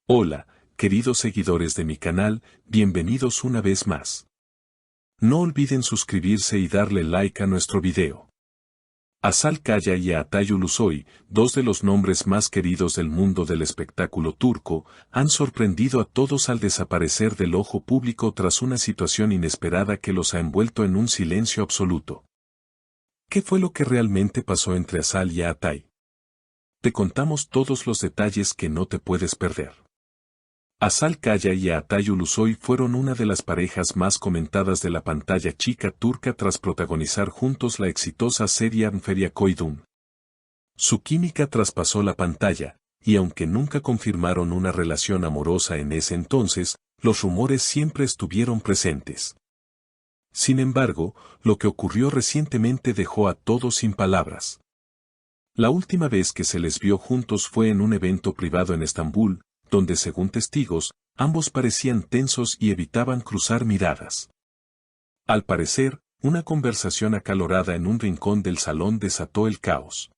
Hola, queridos seguidores de mi canal, bienvenidos una vez más. No olviden suscribirse y darle like a nuestro video. Asal Kaya y Atay Ulusoy, dos de los nombres más queridos del mundo del espectáculo turco, han sorprendido a todos al desaparecer del ojo público tras una situación inesperada que los ha envuelto en un silencio absoluto. ¿Qué fue lo que realmente pasó entre Asal y Atay? Te contamos todos los detalles que no te puedes perder. Asal Kaya y Atay Ulusoy fueron una de las parejas más comentadas de la pantalla chica turca tras protagonizar juntos la exitosa serie Anferiakoydun. Su química traspasó la pantalla, y aunque nunca confirmaron una relación amorosa en ese entonces, los rumores siempre estuvieron presentes. Sin embargo, lo que ocurrió recientemente dejó a todos sin palabras. La última vez que se les vio juntos fue en un evento privado en Estambul, donde según testigos, ambos parecían tensos y evitaban cruzar miradas. Al parecer, una conversación acalorada en un rincón del salón desató el caos.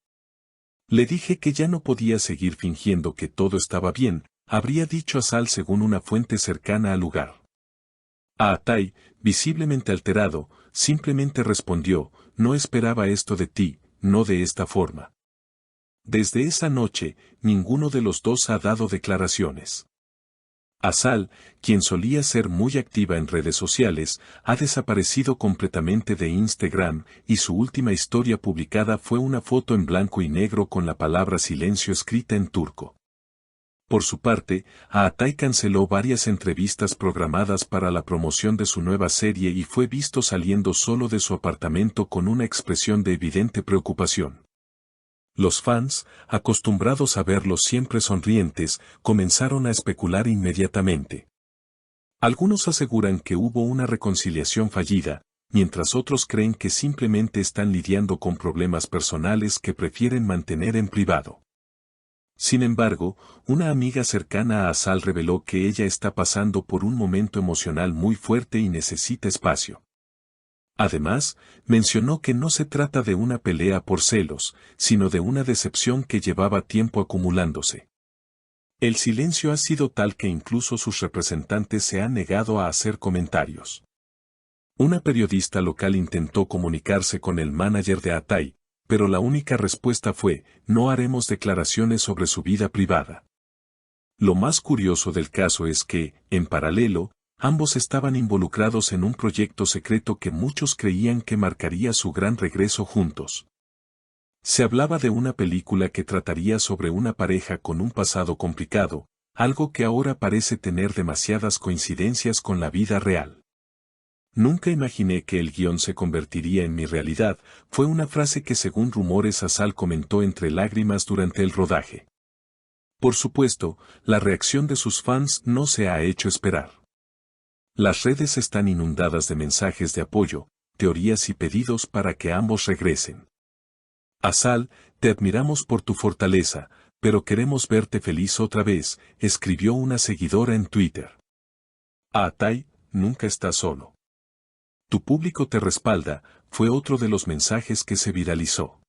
Le dije que ya no podía seguir fingiendo que todo estaba bien, habría dicho Asal según una fuente cercana al lugar. A Atay, visiblemente alterado, simplemente respondió, no esperaba esto de ti, no de esta forma. Desde esa noche, ninguno de los dos ha dado declaraciones. Asal, quien solía ser muy activa en redes sociales, ha desaparecido completamente de Instagram y su última historia publicada fue una foto en blanco y negro con la palabra silencio escrita en turco. Por su parte, Atay canceló varias entrevistas programadas para la promoción de su nueva serie y fue visto saliendo solo de su apartamento con una expresión de evidente preocupación. Los fans, acostumbrados a verlos siempre sonrientes, comenzaron a especular inmediatamente. Algunos aseguran que hubo una reconciliación fallida, mientras otros creen que simplemente están lidiando con problemas personales que prefieren mantener en privado. Sin embargo, una amiga cercana a Asal reveló que ella está pasando por un momento emocional muy fuerte y necesita espacio. Además, mencionó que no se trata de una pelea por celos, sino de una decepción que llevaba tiempo acumulándose. El silencio ha sido tal que incluso sus representantes se han negado a hacer comentarios. Una periodista local intentó comunicarse con el manager de Atay, pero la única respuesta fue, no haremos declaraciones sobre su vida privada. Lo más curioso del caso es que, en paralelo, ambos estaban involucrados en un proyecto secreto que muchos creían que marcaría su gran regreso juntos. Se hablaba de una película que trataría sobre una pareja con un pasado complicado, algo que ahora parece tener demasiadas coincidencias con la vida real. Nunca imaginé que el guión se convertiría en mi realidad, fue una frase que según rumores Asal comentó entre lágrimas durante el rodaje. Por supuesto, la reacción de sus fans no se ha hecho esperar. Las redes están inundadas de mensajes de apoyo, teorías y pedidos para que ambos regresen. Asal, te admiramos por tu fortaleza, pero queremos verte feliz otra vez, escribió una seguidora en Twitter. Atay, nunca estás solo. Tu público te respalda, fue otro de los mensajes que se viralizó.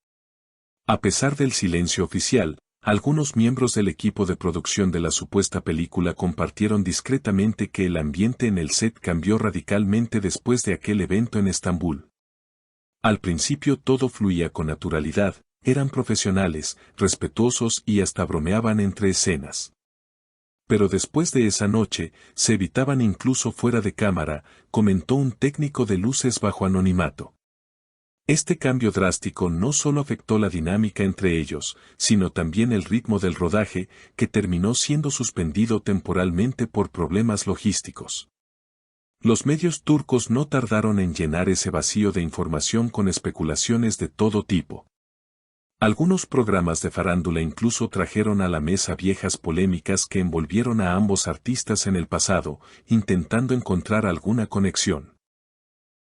A pesar del silencio oficial, algunos miembros del equipo de producción de la supuesta película compartieron discretamente que el ambiente en el set cambió radicalmente después de aquel evento en Estambul. Al principio todo fluía con naturalidad, eran profesionales, respetuosos y hasta bromeaban entre escenas. Pero después de esa noche, se evitaban incluso fuera de cámara, comentó un técnico de luces bajo anonimato. Este cambio drástico no solo afectó la dinámica entre ellos, sino también el ritmo del rodaje, que terminó siendo suspendido temporalmente por problemas logísticos. Los medios turcos no tardaron en llenar ese vacío de información con especulaciones de todo tipo. Algunos programas de farándula incluso trajeron a la mesa viejas polémicas que envolvieron a ambos artistas en el pasado, intentando encontrar alguna conexión.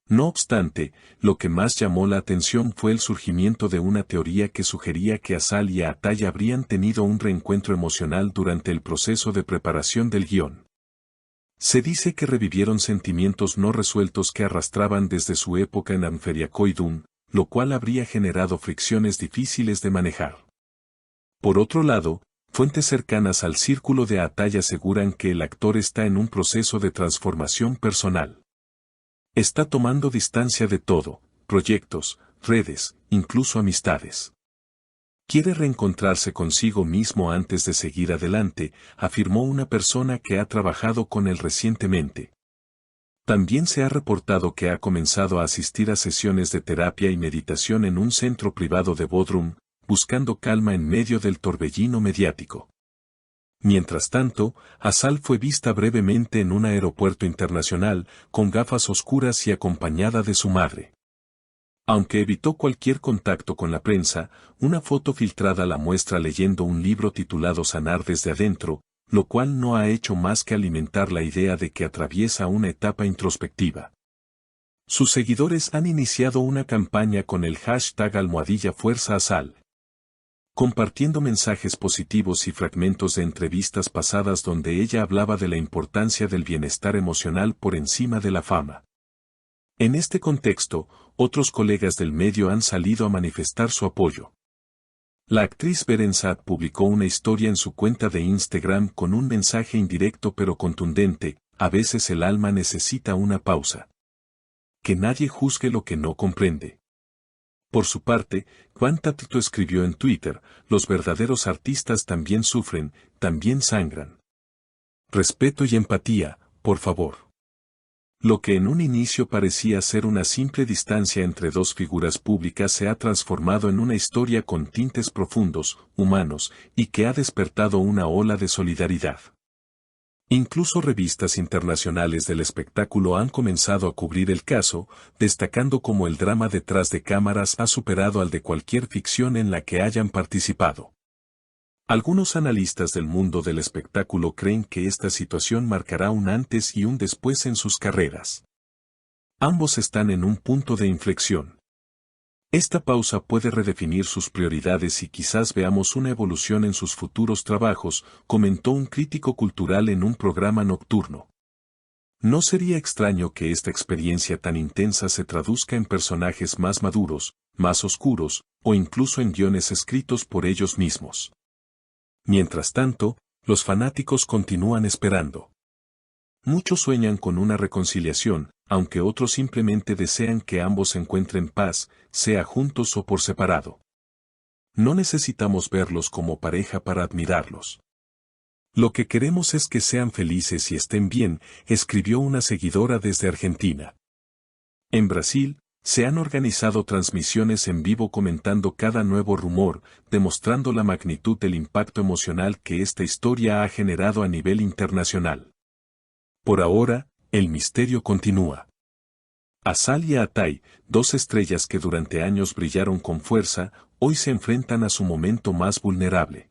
No obstante, lo que más llamó la atención fue el surgimiento de una teoría que sugería que Asal y Atay habrían tenido un reencuentro emocional durante el proceso de preparación del guión. Se dice que revivieron sentimientos no resueltos que arrastraban desde su época en Anferiakoydun, lo cual habría generado fricciones difíciles de manejar. Por otro lado, Fuentes cercanas al círculo de Atay aseguran que el actor está en un proceso de transformación personal. Está tomando distancia de todo, proyectos, redes, incluso amistades. Quiere reencontrarse consigo mismo antes de seguir adelante, afirmó una persona que ha trabajado con él recientemente. También se ha reportado que ha comenzado a asistir a sesiones de terapia y meditación en un centro privado de Bodrum, buscando calma en medio del torbellino mediático. Mientras tanto, Asal fue vista brevemente en un aeropuerto internacional, con gafas oscuras y acompañada de su madre. Aunque evitó cualquier contacto con la prensa, una foto filtrada la muestra leyendo un libro titulado Sanar desde adentro, lo cual no ha hecho más que alimentar la idea de que atraviesa una etapa introspectiva. Sus seguidores han iniciado una campaña con el hashtag #FuerzaAsal, compartiendo mensajes positivos y fragmentos de entrevistas pasadas donde ella hablaba de la importancia del bienestar emocional por encima de la fama. En este contexto, otros colegas del medio han salido a manifestar su apoyo. La actriz Beren Saat publicó una historia en su cuenta de Instagram con un mensaje indirecto pero contundente: a veces el alma necesita una pausa. Que nadie juzgue lo que no comprende. Por su parte, Juan Tatito escribió en Twitter: los verdaderos artistas también sufren, también sangran. Respeto y empatía, por favor. Lo que en un inicio parecía ser una simple distancia entre dos figuras públicas se ha transformado en una historia con tintes profundos, humanos, y que ha despertado una ola de solidaridad. Incluso revistas internacionales del espectáculo han comenzado a cubrir el caso, destacando cómo el drama detrás de cámaras ha superado al de cualquier ficción en la que hayan participado. Algunos analistas del mundo del espectáculo creen que esta situación marcará un antes y un después en sus carreras. Ambos están en un punto de inflexión. Esta pausa puede redefinir sus prioridades y quizás veamos una evolución en sus futuros trabajos, comentó un crítico cultural en un programa nocturno. No sería extraño que esta experiencia tan intensa se traduzca en personajes más maduros, más oscuros, o incluso en guiones escritos por ellos mismos. Mientras tanto, los fanáticos continúan esperando. Muchos sueñan con una reconciliación, aunque otros simplemente desean que ambos encuentren paz, sea juntos o por separado. No necesitamos verlos como pareja para admirarlos. Lo que queremos es que sean felices y estén bien, escribió una seguidora desde Argentina. En Brasil, se han organizado transmisiones en vivo comentando cada nuevo rumor, demostrando la magnitud del impacto emocional que esta historia ha generado a nivel internacional. Por ahora, el misterio continúa. Asal y Atay, dos estrellas que durante años brillaron con fuerza, hoy se enfrentan a su momento más vulnerable.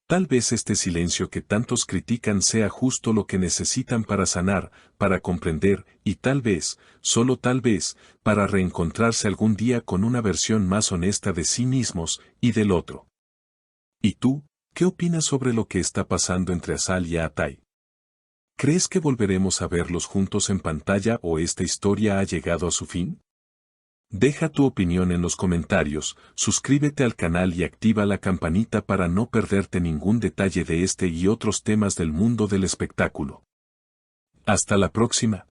Tal vez este silencio que tantos critican sea justo lo que necesitan para sanar, para comprender, y tal vez, solo tal vez, para reencontrarse algún día con una versión más honesta de sí mismos y del otro. ¿Y tú, qué opinas sobre lo que está pasando entre Asal y Atay? ¿Crees que volveremos a verlos juntos en pantalla o esta historia ha llegado a su fin? Deja tu opinión en los comentarios, suscríbete al canal y activa la campanita para no perderte ningún detalle de este y otros temas del mundo del espectáculo. Hasta la próxima.